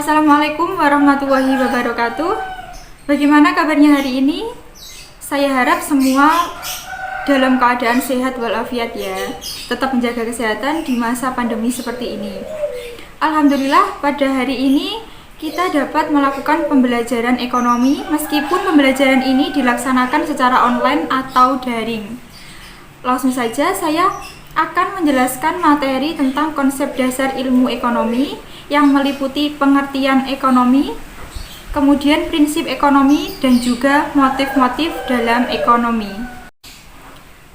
Assalamualaikum warahmatullahi wabarakatuh. Bagaimana kabarnya hari ini? Saya harap semua dalam keadaan sehat walafiat ya. Tetap menjaga kesehatan di masa pandemi seperti ini. Alhamdulillah pada hari ini kita dapat melakukan pembelajaran ekonomi meskipun pembelajaran ini dilaksanakan secara online atau daring. Langsung saja saya akan menjelaskan materi tentang konsep dasar ilmu ekonomi yang meliputi pengertian ekonomi, kemudian prinsip ekonomi dan juga motif-motif dalam ekonomi.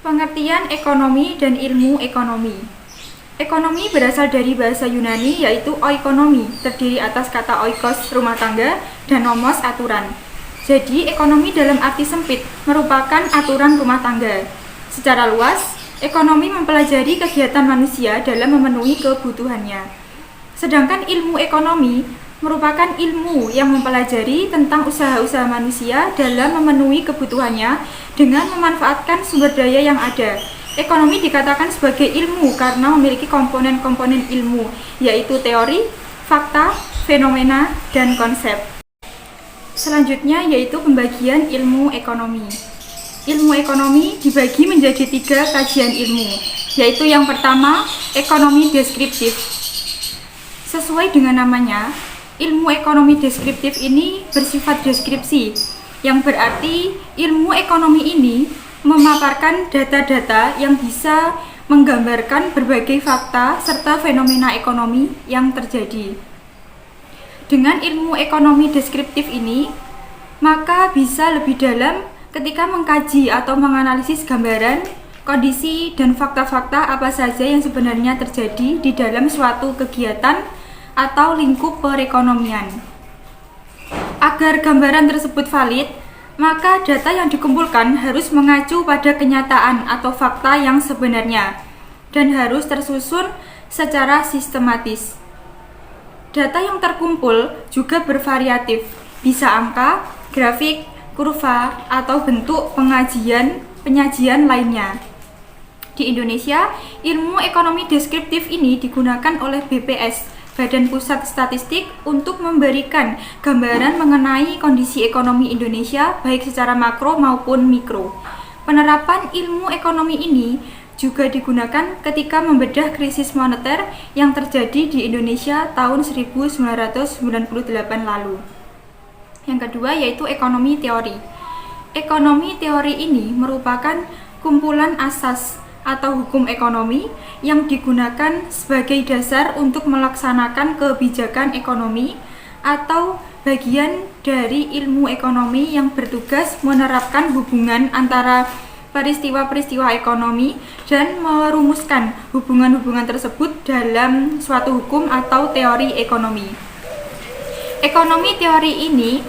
Pengertian ekonomi dan ilmu ekonomi. Ekonomi berasal dari bahasa Yunani yaitu oikonomi, terdiri atas kata oikos rumah tangga dan nomos aturan. Jadi ekonomi dalam arti sempit merupakan aturan rumah tangga. Secara luas, ekonomi mempelajari kegiatan manusia dalam memenuhi kebutuhannya. Sedangkan ilmu ekonomi merupakan ilmu yang mempelajari tentang usaha-usaha manusia dalam memenuhi kebutuhannya dengan memanfaatkan sumber daya yang ada. Ekonomi dikatakan sebagai ilmu karena memiliki komponen-komponen ilmu, yaitu teori, fakta, fenomena, dan konsep. Selanjutnya yaitu pembagian ilmu ekonomi. Ilmu ekonomi dibagi menjadi 3 kajian ilmu, yaitu yang pertama, ekonomi deskriptif. Sesuai dengan namanya, ilmu ekonomi deskriptif ini bersifat deskripsi, yang berarti ilmu ekonomi ini memaparkan data-data yang bisa menggambarkan berbagai fakta serta fenomena ekonomi yang terjadi. Dengan ilmu ekonomi deskriptif ini, maka bisa lebih dalam ketika mengkaji atau menganalisis gambaran, kondisi, dan fakta-fakta apa saja yang sebenarnya terjadi di dalam suatu kegiatan atau lingkup perekonomian. Agar gambaran tersebut valid, maka data yang dikumpulkan harus mengacu pada kenyataan atau fakta yang sebenarnya dan harus tersusun secara sistematis. Data yang terkumpul juga bervariatif, bisa angka, grafik, kurva, atau bentuk penyajian lainnya. Di Indonesia, ilmu ekonomi deskriptif ini digunakan oleh BPS, Badan Pusat Statistik, untuk memberikan gambaran mengenai kondisi ekonomi Indonesia baik secara makro maupun mikro. Penerapan ilmu ekonomi ini juga digunakan ketika membedah krisis moneter yang terjadi di Indonesia tahun 1998 lalu. Yang kedua yaitu ekonomi teori. Ekonomi teori ini merupakan kumpulan asas atau hukum ekonomi yang digunakan sebagai dasar untuk melaksanakan kebijakan ekonomi atau bagian dari ilmu ekonomi yang bertugas menerapkan hubungan antara peristiwa-peristiwa ekonomi dan merumuskan hubungan-hubungan tersebut dalam suatu hukum atau teori ekonomi. Ekonomi teori ini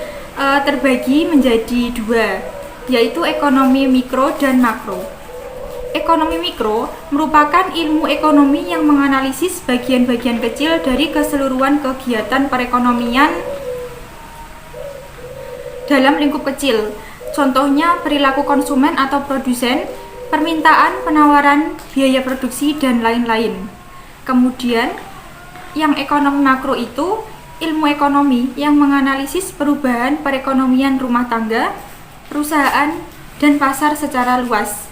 terbagi menjadi 2, yaitu ekonomi mikro dan makro. Ekonomi mikro merupakan ilmu ekonomi yang menganalisis bagian-bagian kecil dari keseluruhan kegiatan perekonomian dalam lingkup kecil. Contohnya perilaku konsumen atau produsen, permintaan, penawaran, biaya produksi, dan lain-lain. Kemudian, yang ekonomi makro itu ilmu ekonomi yang menganalisis perubahan perekonomian rumah tangga, perusahaan, dan pasar secara luas.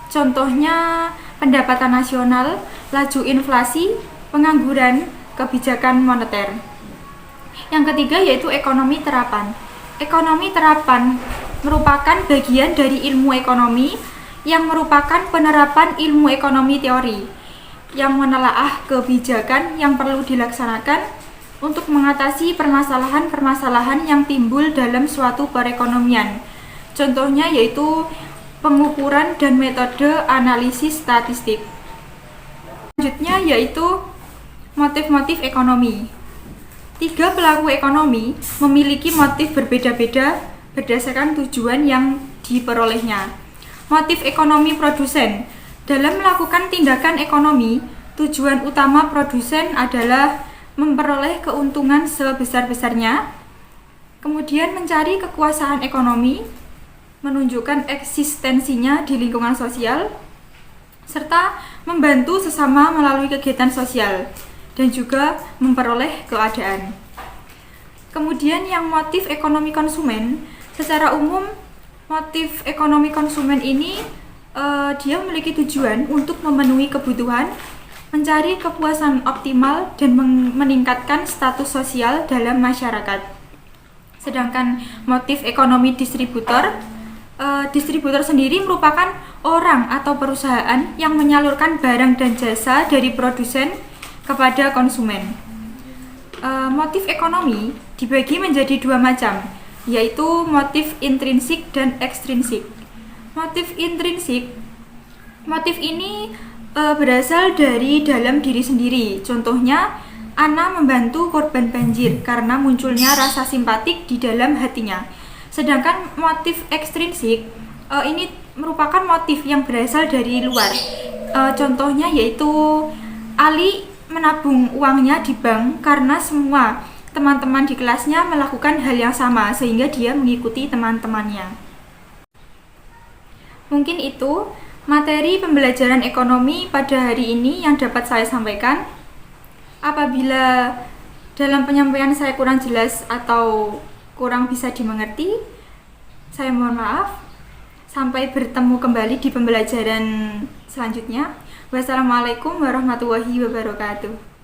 Contohnya pendapatan nasional, laju inflasi, pengangguran, kebijakan moneter. Yang ketiga yaitu ekonomi terapan. Ekonomi terapan merupakan bagian dari ilmu ekonomi yang merupakan penerapan ilmu ekonomi teori yang menelaah kebijakan yang perlu dilaksanakan untuk mengatasi permasalahan-permasalahan yang timbul dalam suatu perekonomian. Contohnya yaitu pengukuran dan metode analisis statistik. Selanjutnya yaitu motif-motif ekonomi. 3 pelaku ekonomi memiliki motif berbeda-beda berdasarkan tujuan yang diperolehnya. Motif ekonomi produsen. Dalam melakukan tindakan ekonomi, tujuan utama produsen adalah memperoleh keuntungan sebesar-besarnya, kemudian mencari kekuasaan ekonomi, menunjukkan eksistensinya di lingkungan sosial, serta membantu sesama melalui kegiatan sosial, dan juga memperoleh keadaan. Kemudian yang motif ekonomi konsumen, secara umum motif ekonomi konsumen ini dia memiliki tujuan untuk memenuhi kebutuhan, mencari kepuasan optimal, dan meningkatkan status sosial dalam masyarakat. Sedangkan motif ekonomi distributor, distributor sendiri merupakan orang atau perusahaan yang menyalurkan barang dan jasa dari produsen kepada konsumen. Motif ekonomi dibagi menjadi dua macam, yaitu motif intrinsik dan ekstrinsik. Motif intrinsik, motif ini berasal dari dalam diri sendiri. Contohnya, Ana membantu korban banjir karena munculnya rasa simpatik di dalam hatinya. Sedangkan motif ekstrinsik ini merupakan motif yang berasal dari luar. Contohnya yaitu Ali menabung uangnya di bank karena semua teman-teman di kelasnya melakukan hal yang sama sehingga dia mengikuti teman-temannya. Mungkin itu materi pembelajaran ekonomi pada hari ini yang dapat saya sampaikan. Apabila dalam penyampaian saya kurang jelas atau kurang bisa dimengerti, saya mohon maaf. Sampai bertemu kembali di pembelajaran selanjutnya. Wassalamualaikum warahmatullahi wabarakatuh.